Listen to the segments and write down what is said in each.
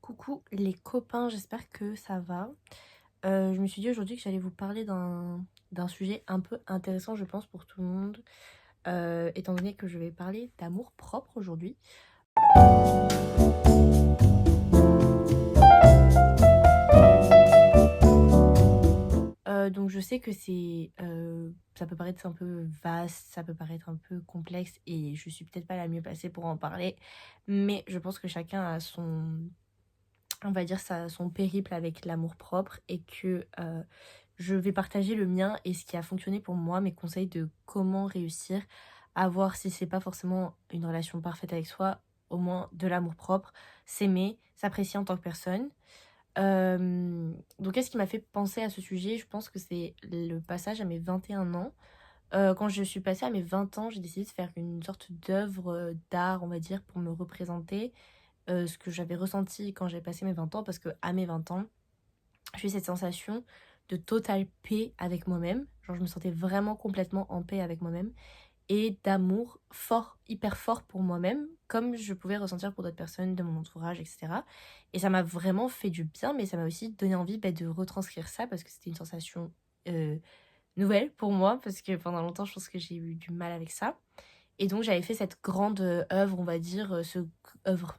Coucou les copains, j'espère que ça va. Je me suis dit aujourd'hui que j'allais vous parler d'un sujet un peu intéressant, je pense, pour tout le monde, étant donné que je vais parler d'amour propre aujourd'hui. Donc je sais que ça peut paraître un peu vaste, ça peut paraître un peu complexe, et je suis peut-être pas la mieux placée pour en parler, mais je pense que chacun a on va dire son périple avec l'amour propre, et que je vais partager le mien et ce qui a fonctionné pour moi, mes conseils de comment réussir à voir, si c'est pas forcément une relation parfaite avec soi, au moins de l'amour propre, s'aimer, s'apprécier en tant que personne. Donc qu'est-ce qui m'a fait penser à ce sujet? Je pense que c'est le passage à mes 21 ans. Quand je suis passée à mes 20 ans, j'ai décidé de faire une sorte d'œuvre d'art, on va dire, pour me représenter ce que j'avais ressenti quand j'ai passé mes 20 ans, parce que à mes 20 ans, j'ai eu cette sensation de totale paix avec moi-même. Genre, je me sentais vraiment complètement en paix avec moi-même et d'amour fort, hyper fort pour moi-même, comme je pouvais ressentir pour d'autres personnes de mon entourage, etc. Et ça m'a vraiment fait du bien, mais ça m'a aussi donné envie de retranscrire ça, parce que c'était une sensation euh, nouvelle pour moi, parce que pendant longtemps, je pense que j'ai eu du mal avec ça. Et donc, j'avais fait cette grande œuvre, on va dire, œuvre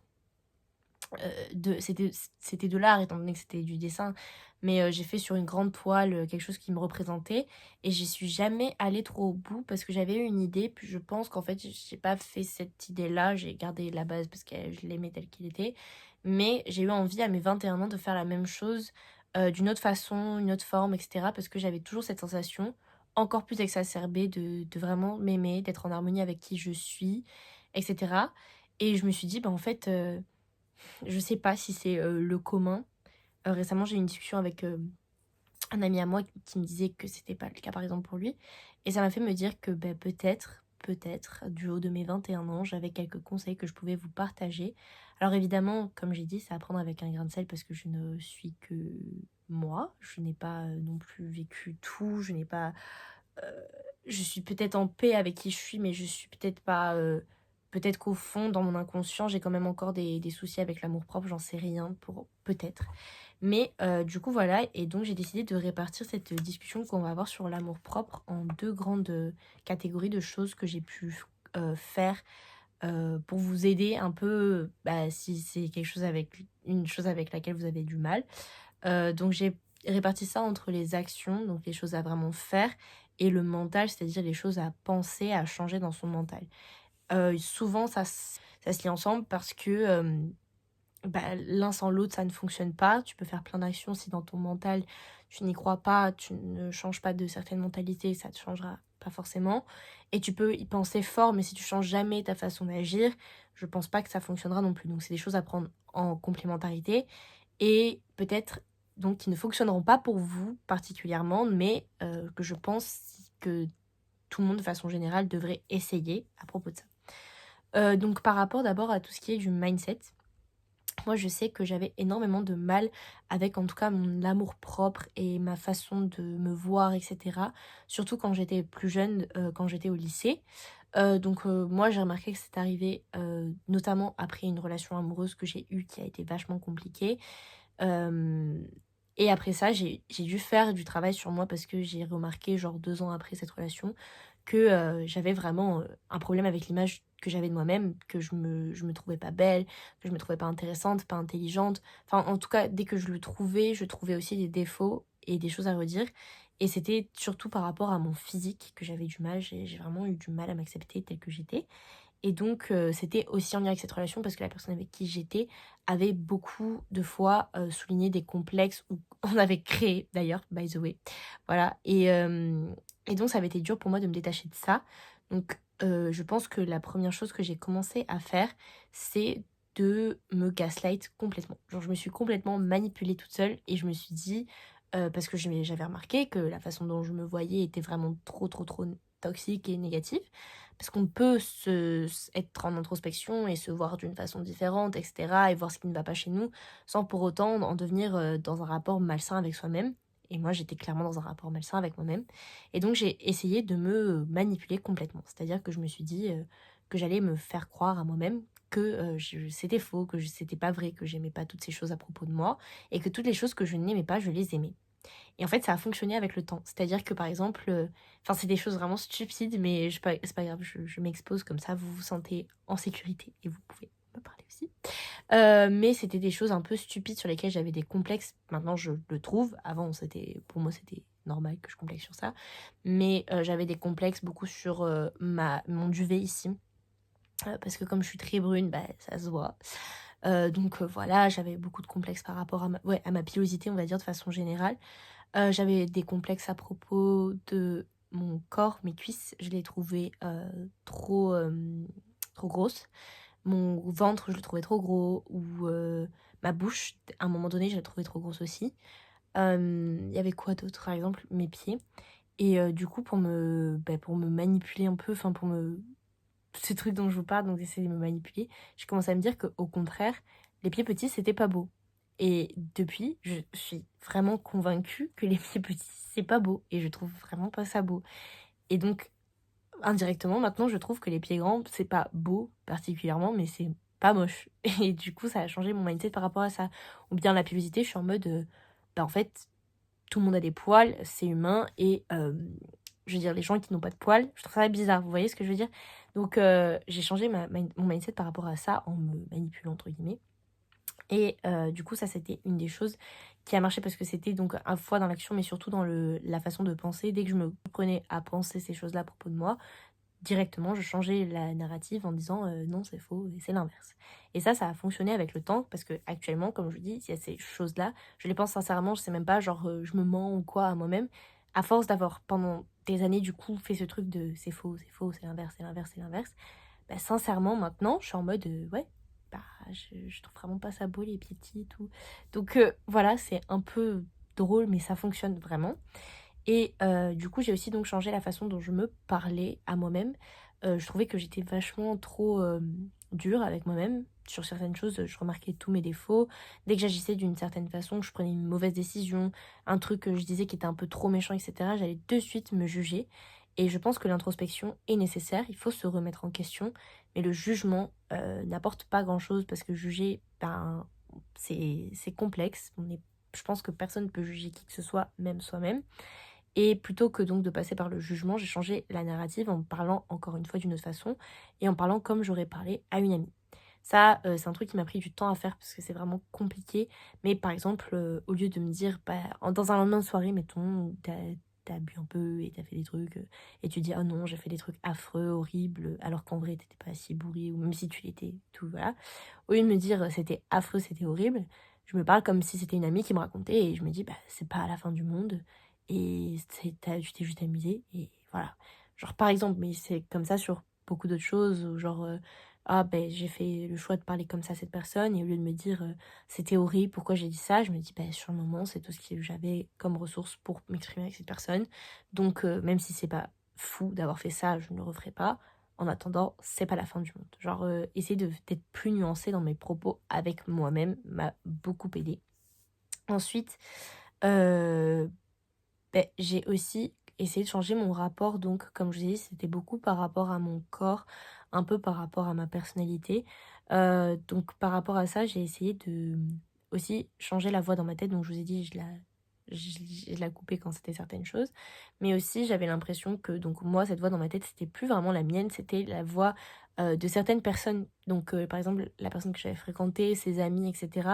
c'était de l'art, étant donné que c'était du dessin, mais j'ai fait sur une grande toile quelque chose qui me représentait, et j'y suis jamais allée trop au bout parce que j'avais eu une idée, puis je pense qu'en fait j'ai pas fait cette idée-là, j'ai gardé la base parce que je l'aimais tel qu'il était, mais j'ai eu envie à mes 21 ans de faire la même chose, d'une autre façon, une autre forme, etc., parce que j'avais toujours cette sensation encore plus exacerbée de vraiment m'aimer, d'être en harmonie avec qui je suis, etc. Et je me suis dit, bah en fait, je sais pas si c'est le commun. Récemment, j'ai eu une discussion avec un ami à moi qui me disait que c'était pas le cas, par exemple, pour lui. Et ça m'a fait me dire que peut-être, du haut de mes 21 ans, j'avais quelques conseils que je pouvais vous partager. Alors évidemment, comme j'ai dit, c'est à prendre avec un grain de sel, parce que je ne suis que moi. Je n'ai pas non plus vécu tout. Euh, je suis peut-être en paix avec qui je suis, mais je suis peut-être pas. Peut-être qu'au fond, dans mon inconscient, j'ai quand même encore des soucis avec l'amour-propre, j'en sais rien, pour peut-être. Mais du coup, voilà, et donc j'ai décidé de répartir cette discussion qu'on va avoir sur l'amour-propre en deux grandes catégories de choses que j'ai pu faire pour vous aider un peu, bah, si c'est quelque chose une chose avec laquelle vous avez du mal. Donc j'ai réparti ça entre les actions, donc les choses à vraiment faire, et le mental, c'est-à-dire les choses à penser, à changer dans son mental. Souvent ça se lie ensemble, parce que, bah, l'un sans l'autre, ça ne fonctionne pas. Tu peux faire plein d'actions, si dans ton mental, tu n'y crois pas, tu ne changes pas de certaines mentalités, ça ne te changera pas forcément. Et tu peux y penser fort, mais si tu changes jamais ta façon d'agir, je pense pas que ça fonctionnera non plus. Donc c'est des choses à prendre en complémentarité, et peut-être donc qui ne fonctionneront pas pour vous particulièrement, mais que je pense que tout le monde de façon générale devrait essayer à propos de ça. Donc par rapport d'abord à tout ce qui est du mindset, moi je sais que j'avais énormément de mal avec, en tout cas, mon amour propre et ma façon de me voir, etc. Surtout quand j'étais plus jeune, quand j'étais au lycée. Moi j'ai remarqué que c'est arrivé notamment après une relation amoureuse que j'ai eue, qui a été vachement compliquée. Hem et après ça, j'ai dû faire du travail sur moi, parce que j'ai remarqué, genre 2 ans après cette relation, que j'avais vraiment un problème avec l'image que j'avais de moi-même, que je me trouvais pas belle, que je me trouvais pas intéressante, pas intelligente. Enfin, en tout cas, dès que je le trouvais, je trouvais aussi des défauts et des choses à redire, et c'était surtout par rapport à mon physique que j'avais du mal. J'ai vraiment eu du mal à m'accepter telle que j'étais, et donc c'était aussi en lien avec cette relation, parce que la personne avec qui j'étais avait beaucoup de fois souligné des complexes, ou on avait créé d'ailleurs, by the way. Voilà, et donc ça avait été dur pour moi de me détacher de ça. Donc je pense que la première chose que j'ai commencé à faire, c'est de me gaslight complètement. Genre je me suis complètement manipulée toute seule, et je me suis dit, parce que j'avais remarqué que la façon dont je me voyais était vraiment trop trop trop toxique et négative, parce qu'on peut être en introspection et se voir d'une façon différente, etc., et voir ce qui ne va pas chez nous, sans pour autant en devenir dans un rapport malsain avec soi-même. Et moi, j'étais clairement dans un rapport malsain avec moi-même. Et donc, j'ai essayé de me manipuler complètement. C'est-à-dire que je me suis dit que j'allais me faire croire à moi-même que c'était faux, que c'était pas vrai, que j'aimais pas toutes ces choses à propos de moi et que toutes les choses que je n'aimais pas, je les aimais. Et en fait, ça a fonctionné avec le temps. C'est-à-dire que, par exemple, enfin, c'est des choses vraiment stupides, mais c'est pas grave, je m'expose comme ça, vous vous sentez en sécurité et vous pouvez me parler aussi. Mais c'était des choses un peu stupides sur lesquelles j'avais des complexes. Maintenant, je le trouve. Avant, pour moi, c'était normal que je complexe sur ça. Mais j'avais des complexes beaucoup sur mon duvet ici. Parce que comme je suis très brune, bah, ça se voit. Donc voilà, j'avais beaucoup de complexes par rapport à ma pilosité, on va dire, de façon générale. J'avais des complexes à propos de mon corps, mes cuisses. Je les trouvais trop grosses. Mon ventre, je le trouvais trop gros. Ou ma bouche, à un moment donné, je la trouvais trop grosse aussi. Il y avait quoi d'autre? Par exemple, mes pieds. Et du coup, pour me manipuler un peu, enfin pour me ces trucs dont je vous parle, donc d'essayer de me manipuler, j'ai commencé à me dire qu'au contraire, les pieds petits, c'était pas beau. Et depuis, je suis vraiment convaincue que les pieds petits, c'est pas beau. Et je trouve vraiment pas ça beau. Et donc, indirectement, maintenant, je trouve que les pieds grands, c'est pas beau particulièrement, mais c'est pas moche. Et du coup, ça a changé mon mindset par rapport à ça. Ou bien la pilosité, je suis en mode, bah en fait, tout le monde a des poils, c'est humain, et je veux dire, les gens qui n'ont pas de poils, je trouve ça bizarre, vous voyez ce que je veux dire? Donc j'ai changé mon mindset par rapport à ça en me manipulant, entre guillemets. Et du coup, ça, c'était une des choses qui a marché parce que c'était donc à la fois dans l'action, mais surtout dans la façon de penser. Dès que je me prenais à penser ces choses-là à propos de moi, directement, je changeais la narrative en disant non, c'est faux et c'est l'inverse. Et ça a fonctionné avec le temps parce que actuellement, comme je vous dis, il y a ces choses-là, je les pense sincèrement, je sais même pas, genre je me mens ou quoi à moi-même. À force d'avoir pendant des années, du coup, fait ce truc de c'est faux, c'est l'inverse, c'est l'inverse, c'est l'inverse, bah, sincèrement, maintenant, je suis en mode ouais, bah, je trouve vraiment pas ça beau, les pieds petits et tout. Donc voilà, c'est un peu drôle, mais ça fonctionne vraiment. Et du coup, j'ai aussi donc changé la façon dont je me parlais à moi-même. Je trouvais que j'étais vachement trop, dure avec moi-même. Sur certaines choses, je remarquais tous mes défauts. Dès que j'agissais d'une certaine façon, je prenais une mauvaise décision, un truc que je disais qui était un peu trop méchant, et cetera, j'allais de suite me juger. Et je pense que l'introspection est nécessaire, il faut se remettre en question, mais le jugement, n'apporte pas grand-chose parce que juger, ben, c'est complexe. Je pense que personne ne peut juger qui que ce soit, même soi-même. Et plutôt que donc de passer par le jugement, j'ai changé la narrative en parlant encore une fois d'une autre façon et en parlant comme j'aurais parlé à une amie. Ça, c'est un truc qui m'a pris du temps à faire parce que c'est vraiment compliqué. Mais par exemple, au lieu de me dire, bah, dans un lendemain de soirée, mettons, où t'as bu un peu et t'as fait des trucs, et tu dis, oh non, j'ai fait des trucs affreux, horribles, alors qu'en vrai, t'étais pas si bourré, ou même si tu l'étais, tout, voilà. Au lieu de me dire, c'était affreux, c'était horrible, je me parle comme si c'était une amie qui me racontait et je me dis, bah, c'est pas la fin du monde et tu t'es juste amusé et voilà. Genre, par exemple, mais c'est comme ça sur beaucoup d'autres choses, ou genre, ah ben j'ai fait le choix de parler comme ça à cette personne et au lieu de me dire c'était horrible, pourquoi j'ai dit ça, je me dis bah sur le moment c'est tout ce que j'avais comme ressource pour m'exprimer avec cette personne. Donc même si c'est pas fou d'avoir fait ça, je ne le referai pas. En attendant, c'est pas la fin du monde. Genre essayer d'être plus nuancée dans mes propos avec moi-même m'a beaucoup aidé. Ensuite, euh, j'ai aussi essayé de changer mon rapport, donc comme je vous ai dit, c'était beaucoup par rapport à mon corps, un peu par rapport à ma personnalité. Donc par rapport à ça, j'ai essayé de aussi changer la voix dans ma tête. Donc je vous ai dit, je la coupais quand c'était certaines choses. Mais aussi, j'avais l'impression que donc moi, cette voix dans ma tête, c'était plus vraiment la mienne, c'était la voix de certaines personnes. Donc par exemple, la personne que j'avais fréquentée, ses amis, etc.,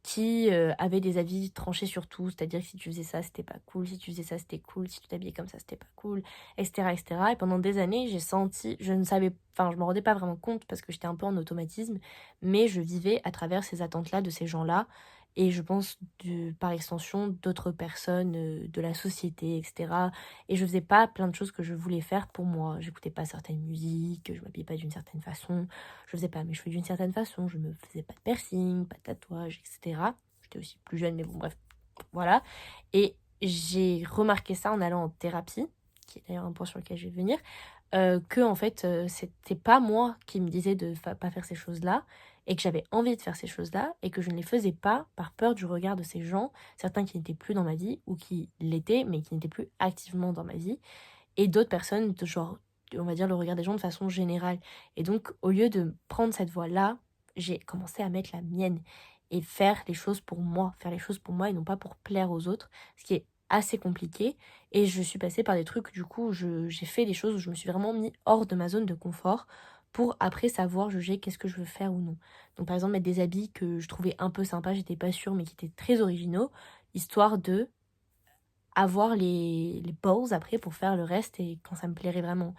qui avaient des avis tranchés sur tout, c'est-à-dire que si tu faisais ça, c'était pas cool, si tu faisais ça, c'était cool, si tu t'habillais comme ça, c'était pas cool, etc., etc. Et cetera. Et pendant des années, j'ai senti, je ne savais, enfin, je me rendais pas vraiment compte parce que j'étais un peu en automatisme, mais je vivais à travers ces attentes-là de ces gens-là, et je pense par extension d'autres personnes, de la société, etc. Et je faisais pas plein de choses que je voulais faire pour moi. J'écoutais pas certaines musiques, je m'habillais pas d'une certaine façon, je faisais pas mes cheveux d'une certaine façon, je me faisais pas de piercing, pas de tatouage, etc. J'étais aussi plus jeune, mais bon, bref, voilà. Et j'ai remarqué ça en allant en thérapie, qui est d'ailleurs un point sur lequel je vais venir, que en fait, c'était pas moi qui me disais de pas faire ces choses-là, et que j'avais envie de faire ces choses-là, et que je ne les faisais pas par peur du regard de ces gens, certains qui n'étaient plus dans ma vie, ou qui l'étaient, mais qui n'étaient plus activement dans ma vie, et d'autres personnes, de genre on va dire, le regard des gens de façon générale. Et donc, au lieu de prendre cette voie-là, j'ai commencé à mettre la mienne et faire les choses pour moi, faire les choses pour moi et non pas pour plaire aux autres, ce qui est assez compliqué. Et je suis passée par des trucs, du coup, j'ai fait des choses où je me suis vraiment mis hors de ma zone de confort pour après savoir juger qu'est-ce que je veux faire ou non. Donc par exemple, mettre des habits que je trouvais un peu sympas, j'étais pas sûre, mais qui étaient très originaux, histoire de avoir les balls après pour faire le reste et quand ça me plairait vraiment.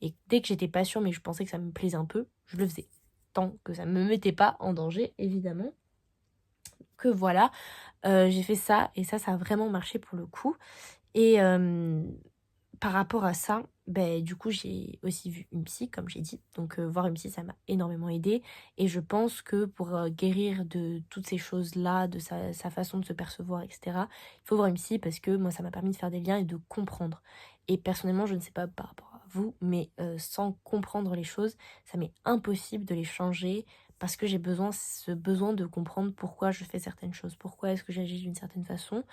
Et dès que j'étais pas sûre, mais je pensais que ça me plaisait un peu, je le faisais. Tant que ça me mettait pas en danger, évidemment. Que voilà, j'ai fait ça et ça a vraiment marché pour le coup. Et par rapport à ça, ben du coup, j'ai aussi vu une psy, comme j'ai dit. Donc, voir une psy, ça m'a énormément aidée. Et je pense que pour guérir de toutes ces choses-là, de sa façon de se percevoir, etc., il faut voir une psy parce que moi, ça m'a permis de faire des liens et de comprendre. Et personnellement, je ne sais pas par rapport à vous, mais sans comprendre les choses, ça m'est impossible de les changer parce que j'ai ce besoin de comprendre pourquoi je fais certaines choses, pourquoi est-ce que j'agis d'une certaine façon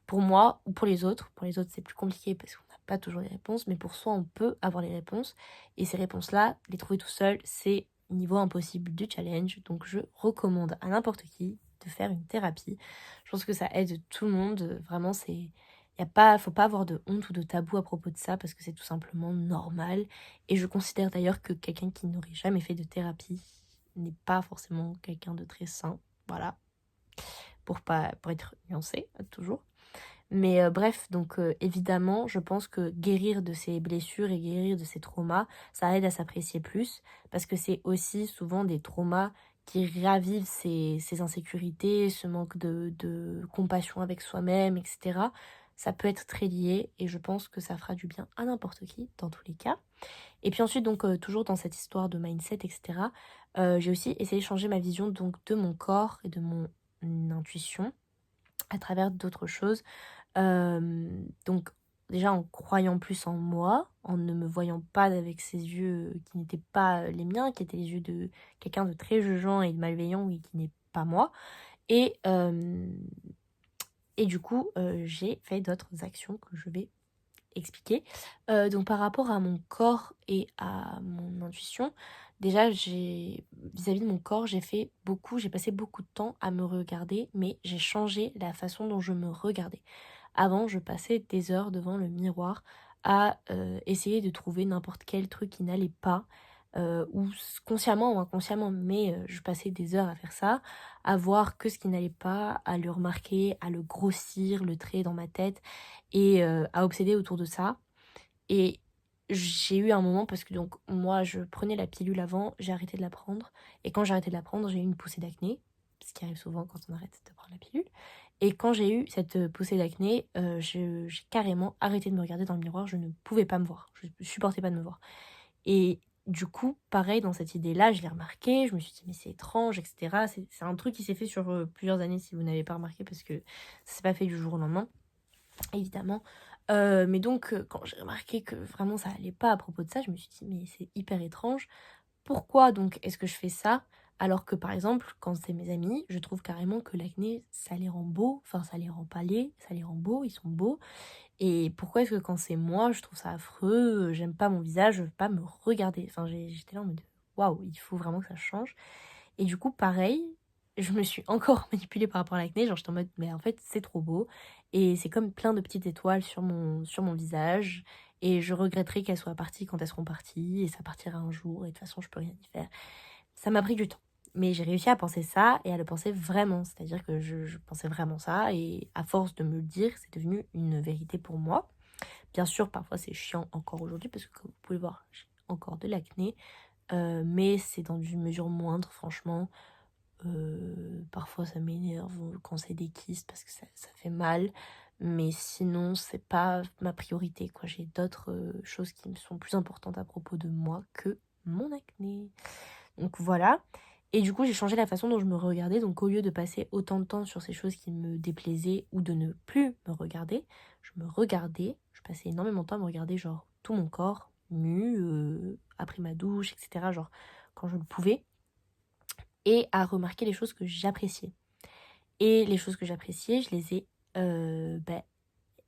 pour moi ou pour les autres. Pour les autres, c'est plus compliqué parce qu'on n'a pas toujours les réponses, mais pour soi, on peut avoir les réponses. Et ces réponses-là, les trouver tout seul, c'est niveau impossible du challenge. Donc, je recommande à n'importe qui de faire une thérapie. Je pense que ça aide tout le monde. Vraiment, faut pas avoir de honte ou de tabou à propos de ça parce que c'est tout simplement normal. Et je considère d'ailleurs que quelqu'un qui n'aurait jamais fait de thérapie n'est pas forcément quelqu'un de très sain. Voilà, pour être nuancé, toujours. Mais bref, donc évidemment, je pense que guérir de ses blessures et guérir de ses traumas, ça aide à s'apprécier plus, parce que c'est aussi souvent des traumas qui ravivent ces insécurités, ce manque de compassion avec soi-même, etc. Ça peut être très lié et je pense que ça fera du bien à n'importe qui, dans tous les cas. Et puis ensuite, donc toujours dans cette histoire de mindset, etc., j'ai aussi essayé de changer ma vision donc, de mon corps et de mon intuition à travers d'autres choses. Donc déjà en croyant plus en moi, en ne me voyant pas avec ces yeux qui n'étaient pas les miens, qui étaient les yeux de quelqu'un de très jugeant et de malveillant et qui n'est pas moi. Et, et du coup, j'ai fait d'autres actions que je vais expliquer. Donc par rapport à mon corps et à mon intuition, déjà vis-à-vis de mon corps, j'ai passé beaucoup de temps à me regarder, mais j'ai changé la façon dont je me regardais. Avant, je passais des heures devant le miroir à essayer de trouver n'importe quel truc qui n'allait pas, consciemment ou inconsciemment, mais je passais des heures à faire ça, à voir que ce qui n'allait pas, à le remarquer, à le grossir, le trait dans ma tête, et à obséder autour de ça. Et j'ai eu un moment, parce que donc moi je prenais la pilule avant, j'ai arrêté de la prendre, et quand j'ai arrêté de la prendre, j'ai eu une poussée d'acné, ce qui arrive souvent quand on arrête de prendre la pilule. Et quand j'ai eu cette poussée d'acné, j'ai carrément arrêté de me regarder dans le miroir, je ne pouvais pas me voir, je ne supportais pas de me voir. Et du coup, pareil, dans cette idée-là, je l'ai remarqué, je me suis dit, mais c'est étrange, etc. C'est un truc qui s'est fait sur plusieurs années, si vous n'avez pas remarqué, parce que ça s'est pas fait du jour au lendemain, évidemment. Mais donc, quand j'ai remarqué que vraiment ça allait pas à propos de ça, je me suis dit, mais c'est hyper étrange. Pourquoi donc est-ce que je fais ça? Alors que par exemple, quand c'est mes amis, je trouve carrément que l'acné, ça les rend beaux, enfin ça les rend pas laids, ça les rend beaux, ils sont beaux. Et pourquoi est-ce que quand c'est moi, je trouve ça affreux, j'aime pas mon visage, je veux pas me regarder. Enfin, j'étais là en mode waouh, il faut vraiment que ça change. Et du coup, pareil, je me suis encore manipulée par rapport à l'acné, genre j'étais en mode mais en fait, c'est trop beau et c'est comme plein de petites étoiles sur mon visage et je regretterai qu'elles soient parties quand elles seront parties et ça partira un jour et de toute façon, je peux rien y faire. Ça m'a pris du temps. Mais j'ai réussi à penser ça et à le penser vraiment. C'est-à-dire que je pensais vraiment ça et à force de me le dire, c'est devenu une vérité pour moi. Bien sûr, parfois c'est chiant encore aujourd'hui parce que comme vous pouvez le voir, j'ai encore de l'acné. Mais c'est dans une mesure moindre, franchement. Parfois ça m'énerve quand c'est des kystes parce que ça fait mal. Mais sinon, c'est pas ma priorité, quoi. J'ai d'autres choses qui me sont plus importantes à propos de moi que mon acné. Donc voilà. Et du coup, j'ai changé la façon dont je me regardais. Donc au lieu de passer autant de temps sur ces choses qui me déplaisaient ou de ne plus me regarder, je me regardais. Je passais énormément de temps à me regarder, genre tout mon corps nu, après ma douche, etc. Genre quand je le pouvais. Et à remarquer les choses que j'appréciais. Et les choses que j'appréciais, je les ai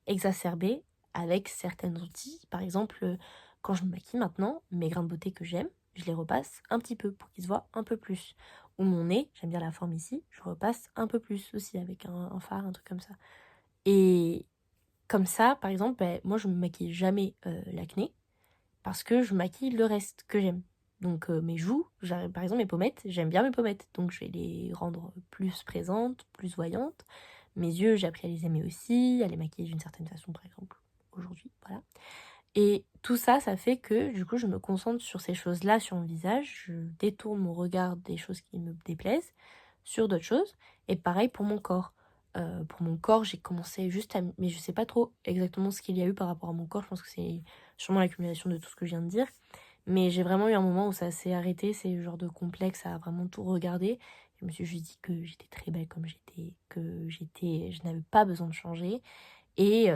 exacerbées avec certains outils. Par exemple, quand je me maquille maintenant, mes grains de beauté que j'aime, je les repasse un petit peu pour qu'ils se voient un peu plus. Ou mon nez, j'aime bien la forme ici, je repasse un peu plus aussi avec un fard, un truc comme ça. Et comme ça, par exemple, moi je me maquille jamais l'acné parce que je maquille le reste que j'aime. Donc mes joues, par exemple mes pommettes, j'aime bien mes pommettes, donc je vais les rendre plus présentes, plus voyantes. Mes yeux, j'ai appris à les aimer aussi, à les maquiller d'une certaine façon par exemple, aujourd'hui, voilà. Et tout ça, ça fait que du coup je me concentre sur ces choses-là sur mon visage, je détourne mon regard des choses qui me déplaisent sur d'autres choses, et pareil pour mon corps. Pour mon corps, j'ai commencé juste à... Mais je sais pas trop exactement ce qu'il y a eu par rapport à mon corps, je pense que c'est sûrement l'accumulation de tout ce que je viens de dire. Mais j'ai vraiment eu un moment où ça s'est arrêté, c'est le genre de complexe à vraiment tout regarder. Je me suis juste dit que j'étais très belle comme j'étais, je n'avais pas besoin de changer. Et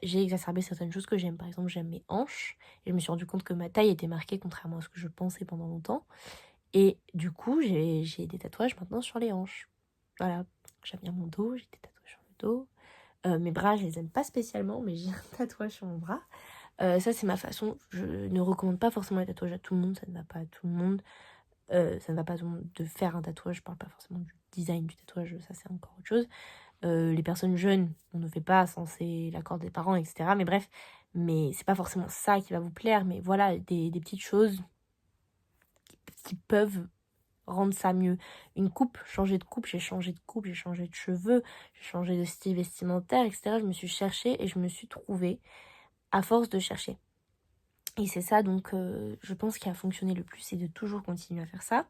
j'ai exacerbé certaines choses que j'aime. Par exemple, j'aime mes hanches. Et je me suis rendu compte que ma taille était marquée, contrairement à ce que je pensais pendant longtemps. Et du coup, j'ai des tatouages maintenant sur les hanches. Voilà, j'aime bien mon dos, j'ai des tatouages sur le dos. Mes bras, je les aime pas spécialement, mais j'ai un tatouage sur mon bras. Ça, c'est ma façon. Je ne recommande pas forcément les tatouages à tout le monde, ça ne va pas à tout le monde. Ça ne va pas à tout le monde de faire un tatouage, je parle pas forcément du design du tatouage, ça c'est encore autre chose. Les personnes jeunes, on ne fait pas sans l'accord des parents, etc. Mais bref, mais c'est pas forcément ça qui va vous plaire, mais voilà, des petites choses qui peuvent rendre ça mieux. Une coupe, changer de coupe, j'ai changé de coupe, j'ai changé de cheveux, j'ai changé de style vestimentaire, etc. Je me suis cherchée et je me suis trouvée à force de chercher. Et c'est ça donc, je pense, qui a fonctionné le plus, c'est de toujours continuer à faire ça.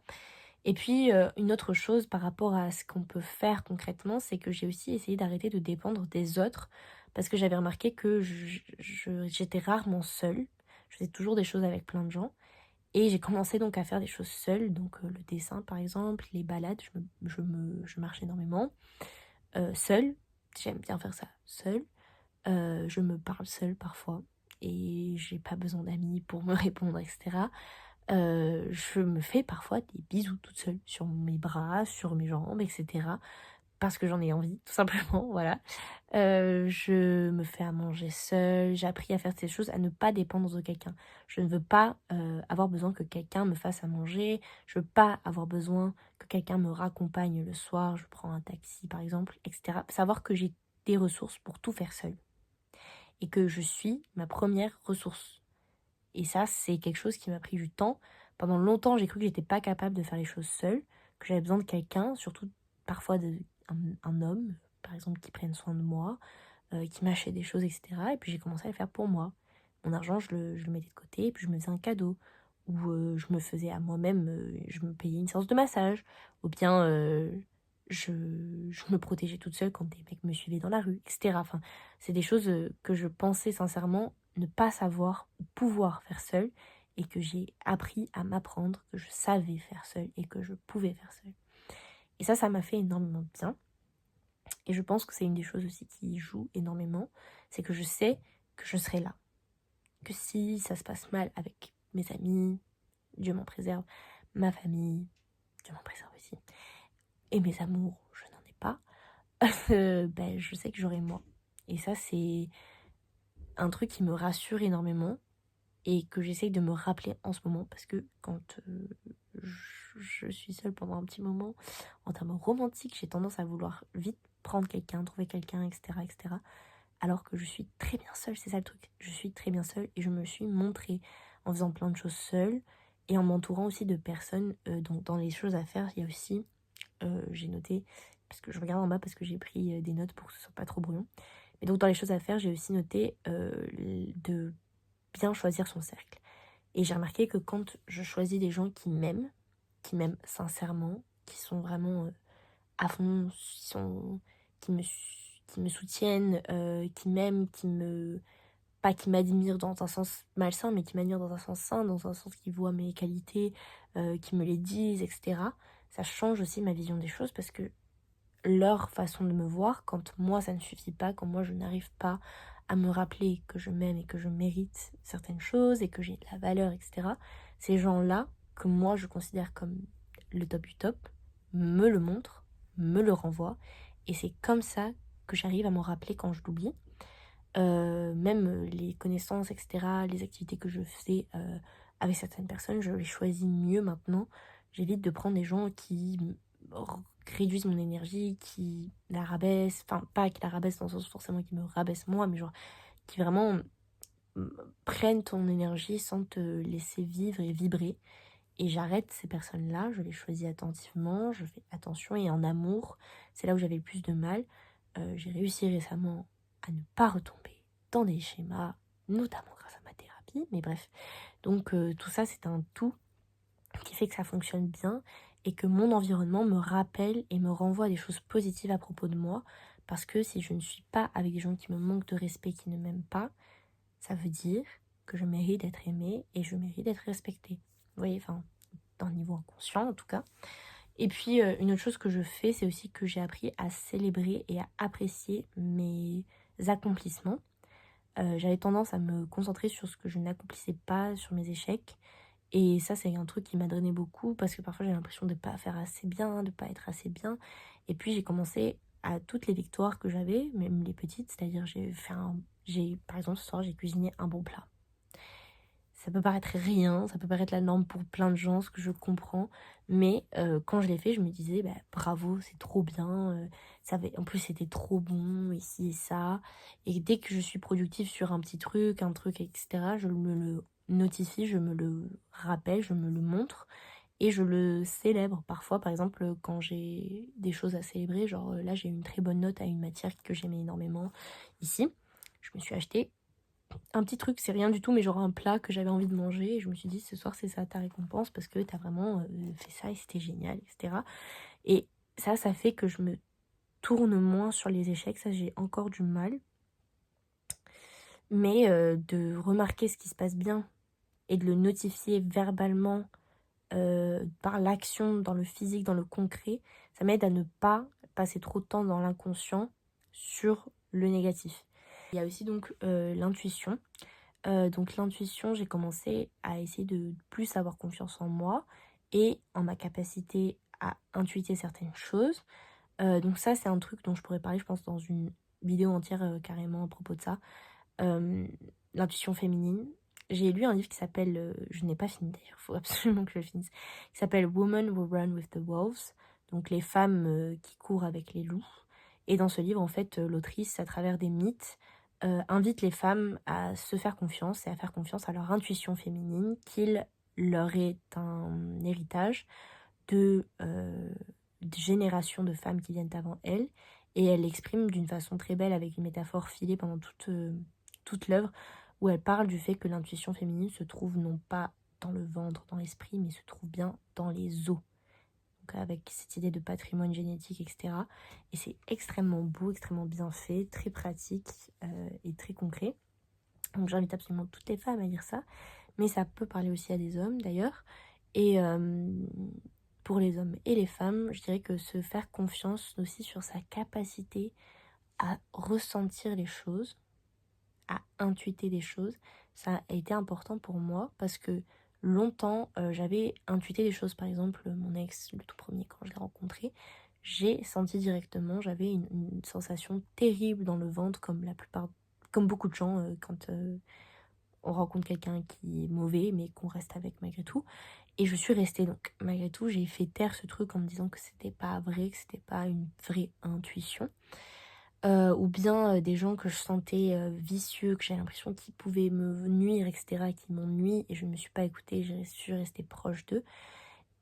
Et puis, une autre chose par rapport à ce qu'on peut faire concrètement, c'est que j'ai aussi essayé d'arrêter de dépendre des autres, parce que j'avais remarqué que j'étais rarement seule. Je faisais toujours des choses avec plein de gens. Et j'ai commencé donc à faire des choses seule, donc le dessin par exemple, les balades, je marche énormément. Seule, j'aime bien faire ça seule. Je me parle seule parfois, et j'ai pas besoin d'amis pour me répondre, etc. Je me fais parfois des bisous toute seule sur mes bras, sur mes jambes, etc. Parce que j'en ai envie, tout simplement, voilà. Je me fais à manger seule, j'ai appris à faire ces choses, à ne pas dépendre de quelqu'un. Je ne veux pas avoir besoin que quelqu'un me fasse à manger, je veux pas avoir besoin que quelqu'un me raccompagne le soir, je prends un taxi par exemple, etc. Savoir que j'ai des ressources pour tout faire seule. Et que je suis ma première ressource. Et ça, c'est quelque chose qui m'a pris du temps. Pendant longtemps, j'ai cru que j'étais pas capable de faire les choses seule, que j'avais besoin de quelqu'un, surtout parfois un homme, par exemple, qui prenne soin de moi, qui m'achète des choses, etc. Et puis j'ai commencé à le faire pour moi. Mon argent, je le mettais de côté, et puis je me faisais un cadeau. Ou je me faisais à moi-même, je me payais une séance de massage. Ou bien je me protégeais toute seule quand des mecs me suivaient dans la rue, etc. Enfin, c'est des choses que je pensais sincèrement ne pas savoir ou pouvoir faire seule, et que j'ai appris à m'apprendre que je savais faire seule et que je pouvais faire seule. Et ça m'a fait énormément de bien. Et je pense que c'est une des choses aussi qui joue énormément, c'est que je sais que je serai là. Que si ça se passe mal avec mes amis, Dieu m'en préserve, ma famille, Dieu m'en préserve aussi, et mes amours, je n'en ai pas, je sais que j'aurai moi. Et ça, c'est un truc qui me rassure énormément et que j'essaye de me rappeler en ce moment, parce que quand je suis seule pendant un petit moment, en termes romantiques, j'ai tendance à vouloir vite prendre quelqu'un, trouver quelqu'un, etc., etc., alors que je suis très bien seule, c'est ça le truc. Je suis très bien seule et je me suis montrée en faisant plein de choses seule et en m'entourant aussi de personnes. Donc dans les choses à faire, il y a aussi, j'ai noté, parce que je regarde en bas parce que j'ai pris des notes pour que ce soit pas trop brouillon. Mais donc dans les choses à faire, j'ai aussi noté de bien choisir son cercle. Et j'ai remarqué que quand je choisis des gens qui m'aiment sincèrement, qui sont vraiment à fond, qui me soutiennent, qui m'aiment, pas qui m'admirent dans un sens malsain, mais qui m'admirent dans un sens sain, dans un sens qui voit mes qualités, qui me les disent, etc. Ça change aussi ma vision des choses, parce que leur façon de me voir, quand moi ça ne suffit pas, quand moi je n'arrive pas à me rappeler que je m'aime et que je mérite certaines choses et que j'ai de la valeur, etc. Ces gens-là, que moi je considère comme le top du top, me le montrent, me le renvoient, et c'est comme ça que j'arrive à m'en rappeler quand je l'oublie. Même les connaissances, etc., les activités que je faisais avec certaines personnes, je les choisis mieux maintenant. J'évite de prendre des gens qui réduisent mon énergie, qui la rabaissent, enfin pas qui la rabaissent dans le sens forcément qui me rabaissent moi, mais genre qui vraiment prennent ton énergie sans te laisser vivre et vibrer. Et j'arrête ces personnes-là, je les choisis attentivement, je fais attention et en amour, c'est là où j'avais le plus de mal. J'ai réussi récemment à ne pas retomber dans des schémas, notamment grâce à ma thérapie, mais bref. Donc tout ça, c'est un tout qui fait que ça fonctionne bien et que mon environnement me rappelle et me renvoie à des choses positives à propos de moi. Parce que si je ne suis pas avec des gens qui me manquent de respect, qui ne m'aiment pas, ça veut dire que je mérite d'être aimée et je mérite d'être respectée. Vous voyez, enfin, d'un niveau inconscient en tout cas. Et puis une autre chose que je fais, c'est aussi que j'ai appris à célébrer et à apprécier mes accomplissements. J'avais tendance à me concentrer sur ce que je n'accomplissais pas, sur mes échecs. Et ça, c'est un truc qui m'a drainé beaucoup parce que parfois j'ai l'impression de ne pas faire assez bien, de ne pas être assez bien. Et puis j'ai commencé à toutes les victoires que j'avais, même les petites, c'est-à-dire par exemple ce soir j'ai cuisiné un bon plat. Ça peut paraître rien, ça peut paraître la norme pour plein de gens, ce que je comprends. Mais quand je l'ai fait, je me disais, bah, bravo, c'est trop bien. En plus, c'était trop bon, ici et ça. Et dès que je suis productive sur un truc, etc., je me le notifie, je me le rappelle, je me le montre. Et je le célèbre parfois, par exemple, quand j'ai des choses à célébrer. Genre là, j'ai eu une très bonne note à une matière que j'aimais énormément ici. Je me suis acheté un petit truc, c'est rien du tout, mais genre un plat que j'avais envie de manger. Et je me suis dit, ce soir, c'est ça ta récompense parce que t'as vraiment fait ça et c'était génial, etc. Et ça fait que je me tourne moins sur les échecs. Ça, j'ai encore du mal. Mais de remarquer ce qui se passe bien et de le notifier verbalement par l'action, dans le physique, dans le concret, ça m'aide à ne pas passer trop de temps dans l'inconscient sur le négatif. Il y a aussi donc l'intuition. Donc l'intuition, j'ai commencé à essayer de plus avoir confiance en moi et en ma capacité à intuiter certaines choses. Donc ça, c'est un truc dont je pourrais parler, je pense, dans une vidéo entière carrément à propos de ça. Euh, L'intuition féminine. J'ai lu un livre qui s'appelle, je n'ai pas fini d'ailleurs, il faut absolument que je le finisse, qui s'appelle Women Who Run with the Wolves, donc les femmes qui courent avec les loups. Et dans ce livre, en fait, l'autrice, à travers des mythes, invite les femmes à se faire confiance et à faire confiance à leur intuition féminine, qu'il leur est un héritage de générations de femmes qui viennent avant elles. Et elle l'exprime d'une façon très belle avec une métaphore filée pendant toute l'œuvre, où elle parle du fait que l'intuition féminine se trouve non pas dans le ventre, dans l'esprit, mais se trouve bien dans les os. Donc avec cette idée de patrimoine génétique, etc. Et c'est extrêmement beau, extrêmement bien fait, très pratique et très concret. Donc j'invite absolument toutes les femmes à lire ça. Mais ça peut parler aussi à des hommes d'ailleurs. Et pour les hommes et les femmes, je dirais que se faire confiance aussi sur sa capacité à ressentir les choses, à intuiter des choses, ça a été important pour moi parce que longtemps j'avais intuité des choses. Par exemple, mon ex, le tout premier, quand je l'ai rencontré, j'ai senti directement, j'avais une sensation terrible dans le ventre, comme beaucoup de gens quand on rencontre quelqu'un qui est mauvais mais qu'on reste avec malgré tout. Et je suis restée, donc malgré tout j'ai fait taire ce truc en me disant que c'était pas vrai, que c'était pas une vraie intuition. Ou bien des gens que je sentais vicieux, que j'ai l'impression qu'ils pouvaient me nuire, etc., qui m'ennuient, et je ne me suis pas écoutée, je suis restée proche d'eux.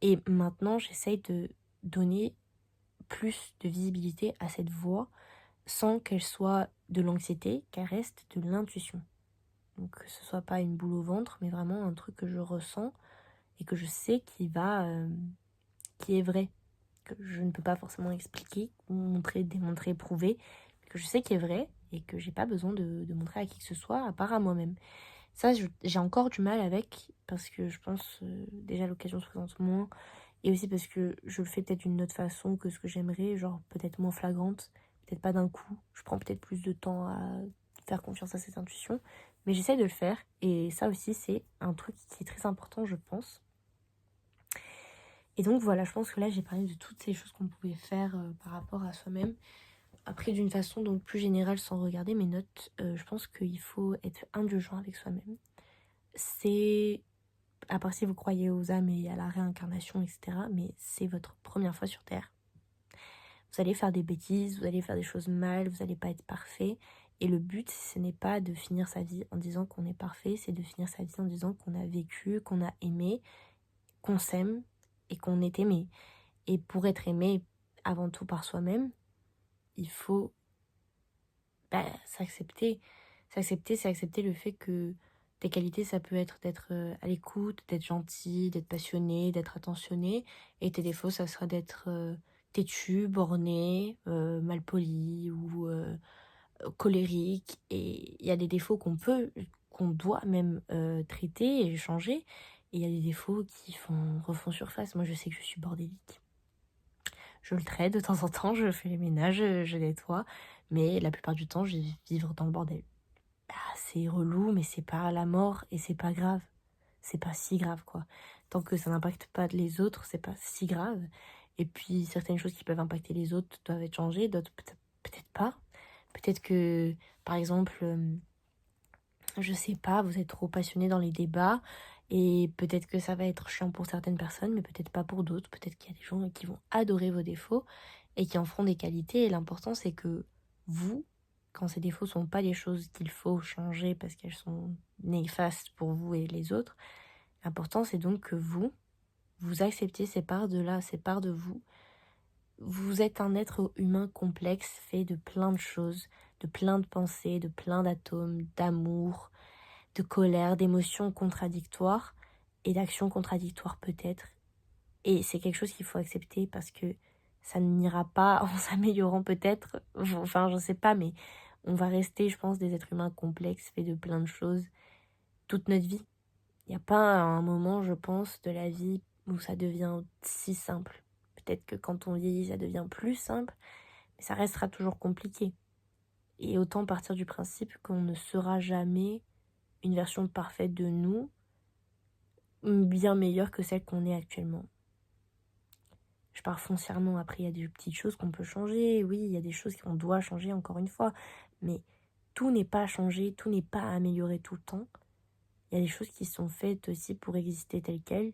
Et maintenant, j'essaye de donner plus de visibilité à cette voix sans qu'elle soit de l'anxiété, qu'elle reste de l'intuition. Donc que ce soit pas une boule au ventre, mais vraiment un truc que je ressens et que je sais qui est vrai, que je ne peux pas forcément expliquer, montrer, démontrer, prouver, que je sais qu'il est vrai et que j'ai pas besoin de montrer à qui que ce soit à part à moi-même. Ça, j'ai encore du mal avec parce que je pense déjà l'occasion se présente moins et aussi parce que je le fais peut-être d'une autre façon que ce que j'aimerais, genre peut-être moins flagrante, peut-être pas d'un coup. Je prends peut-être plus de temps à faire confiance à cette intuition, mais j'essaie de le faire et ça aussi c'est un truc qui est très important, je pense. Et donc voilà, je pense que là j'ai parlé de toutes ces choses qu'on pouvait faire par rapport à soi-même. après d'une façon donc plus générale sans regarder mes notes, je pense qu'il faut être indulgent avec soi-même. C'est à part si vous croyez aux âmes et à la réincarnation et cetera, mais c'est votre première fois sur terre. Vous allez faire des bêtises, vous allez faire des choses mal, vous allez pas être parfait et le but, ce n'est pas de finir sa vie en disant qu'on est parfait, c'est de finir sa vie en disant qu'on a vécu, qu'on a aimé, qu'on s'aime et qu'on est aimé. Et pour être aimé avant tout par soi-même, il faut s'accepter. S'accepter, c'est accepter le fait que tes qualités, ça peut être d'être à l'écoute, d'être gentil, d'être passionné, d'être attentionné. Et tes défauts, ça sera d'être têtu, borné, malpoli ou colérique. Et il y a des défauts qu'on doit même traiter et changer. Et il y a des défauts qui refont surface. Moi, je sais que je suis bordélique. Je le traite de temps en temps, je fais les ménages, je nettoie. Mais la plupart du temps, je vais vivre dans le bordel. C'est relou, mais c'est pas la mort et c'est pas grave. C'est pas si grave, quoi. Tant que ça n'impacte pas les autres, c'est pas si grave. Et puis, certaines choses qui peuvent impacter les autres doivent être changées, d'autres peut-être pas. Peut-être que, par exemple, je sais pas, vous êtes trop passionné dans les débats et peut-être que ça va être chiant pour certaines personnes, mais peut-être pas pour d'autres. Peut-être qu'il y a des gens qui vont adorer vos défauts et qui en feront des qualités. Et l'important, c'est que vous, quand ces défauts sont pas des choses qu'il faut changer parce qu'elles sont néfastes pour vous et les autres, l'important, c'est donc que vous acceptiez ces parts de là, ces parts de vous. Vous êtes un être humain complexe, fait de plein de choses, de plein de pensées, de plein d'atomes, d'amour, de colère, d'émotions contradictoires et d'actions contradictoires peut-être. Et c'est quelque chose qu'il faut accepter parce que ça n'ira pas en s'améliorant peut-être. Enfin, je sais pas, mais on va rester, je pense, des êtres humains complexes, faits de plein de choses, toute notre vie. Il n'y a pas un moment, je pense, de la vie où ça devient si simple. Peut-être que quand on vieillit, ça devient plus simple, mais ça restera toujours compliqué. Et autant partir du principe qu'on ne sera jamais une version parfaite de nous, bien meilleure que celle qu'on est actuellement. Je pars foncièrement, après il y a des petites choses qu'on peut changer, oui, il y a des choses qu'on doit changer encore une fois, mais tout n'est pas changé, tout n'est pas amélioré tout le temps. Il y a des choses qui sont faites aussi pour exister telles quelles.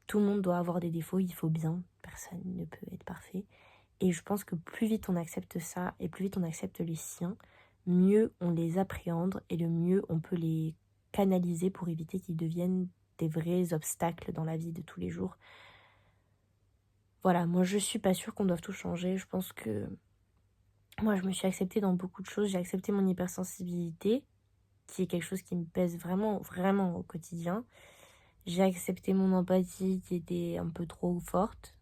Tout le monde doit avoir des défauts, il faut bien, personne ne peut être parfait. Et je pense que plus vite on accepte ça, et plus vite on accepte les siens, mieux on les appréhende, et le mieux on peut les canaliser pour éviter qu'ils deviennent des vrais obstacles dans la vie de tous les jours. Voilà, moi je suis pas sûre qu'on doive tout changer. Je pense que moi je me suis acceptée dans beaucoup de choses. J'ai accepté mon hypersensibilité, qui est quelque chose qui me pèse vraiment, vraiment au quotidien. J'ai accepté mon empathie qui était un peu trop forte.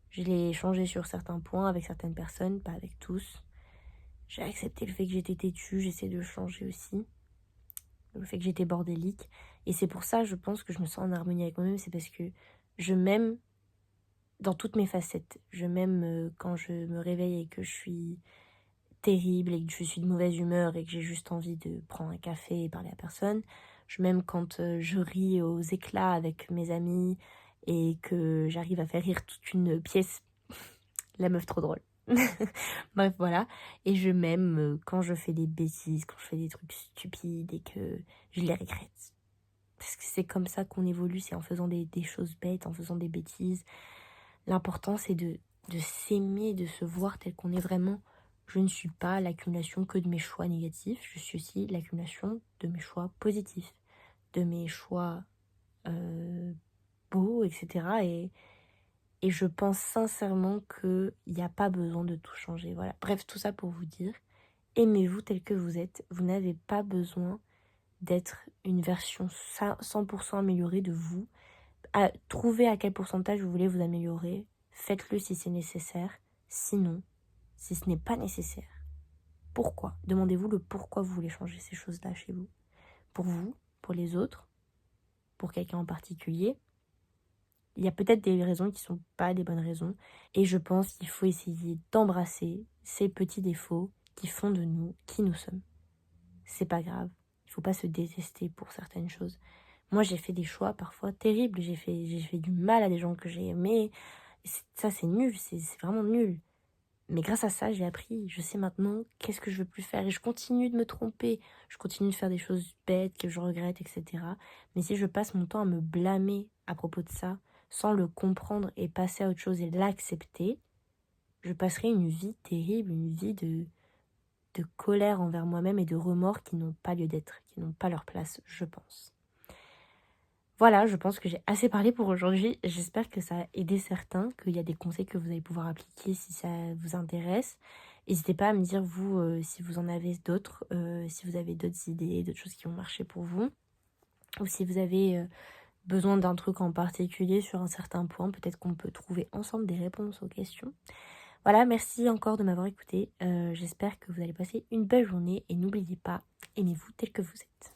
Je l'ai changée sur certains points avec certaines personnes, pas avec tous. J'ai accepté le fait que j'étais têtue, j'essaie de le changer aussi. Le fait que j'étais bordélique. Et c'est pour ça, je pense que je me sens en harmonie avec moi-même. C'est parce que je m'aime dans toutes mes facettes. Je m'aime quand je me réveille et que je suis terrible et que je suis de mauvaise humeur et que j'ai juste envie de prendre un café et parler à personne. Je m'aime quand je ris aux éclats avec mes amis et que j'arrive à faire rire toute une pièce. La meuf trop drôle. Bref, voilà. Et je m'aime quand je fais des bêtises, quand je fais des trucs stupides et que je les regrette. Parce que c'est comme ça qu'on évolue, c'est en faisant des choses bêtes, en faisant des bêtises. L'important, c'est de s'aimer, de se voir tel qu'on est vraiment. Je ne suis pas l'accumulation que de mes choix négatifs, je suis aussi l'accumulation de mes choix positifs, de mes choix beaux, etc. Et je pense sincèrement qu'il n'y a pas besoin de tout changer. Voilà. Bref, tout ça pour vous dire, aimez-vous tel que vous êtes. Vous n'avez pas besoin d'être une version 100% améliorée de vous. Trouvez à quel pourcentage vous voulez vous améliorer. Faites-le si c'est nécessaire. Sinon, si ce n'est pas nécessaire, pourquoi? Demandez-vous le pourquoi vous voulez changer ces choses-là chez vous. Pour vous, pour les autres, pour quelqu'un en particulier. Il y a peut-être des raisons qui ne sont pas des bonnes raisons. Et je pense qu'il faut essayer d'embrasser ces petits défauts qui font de nous qui nous sommes. C'est pas grave. Il ne faut pas se détester pour certaines choses. Moi, j'ai fait des choix parfois terribles. J'ai fait du mal à des gens que j'ai aimés. Ça, c'est nul. C'est vraiment nul. Mais grâce à ça, j'ai appris, je sais maintenant qu'est-ce que je veux plus faire. Et je continue de me tromper, je continue de faire des choses bêtes que je regrette, etc. Mais si je passe mon temps à me blâmer à propos de ça, sans le comprendre et passer à autre chose et l'accepter, je passerai une vie terrible, une vie de colère envers moi-même et de remords qui n'ont pas lieu d'être, qui n'ont pas leur place, je pense. Voilà, je pense que j'ai assez parlé pour aujourd'hui. J'espère que ça a aidé certains, qu'il y a des conseils que vous allez pouvoir appliquer si ça vous intéresse. N'hésitez pas à me dire, vous, si vous en avez d'autres, si vous avez d'autres idées, d'autres choses qui ont marché pour vous. Ou si vous avez besoin d'un truc en particulier sur un certain point, peut-être qu'on peut trouver ensemble des réponses aux questions. Voilà, merci encore de m'avoir écouté. J'espère que vous allez passer une belle journée et n'oubliez pas, aimez-vous tel que vous êtes.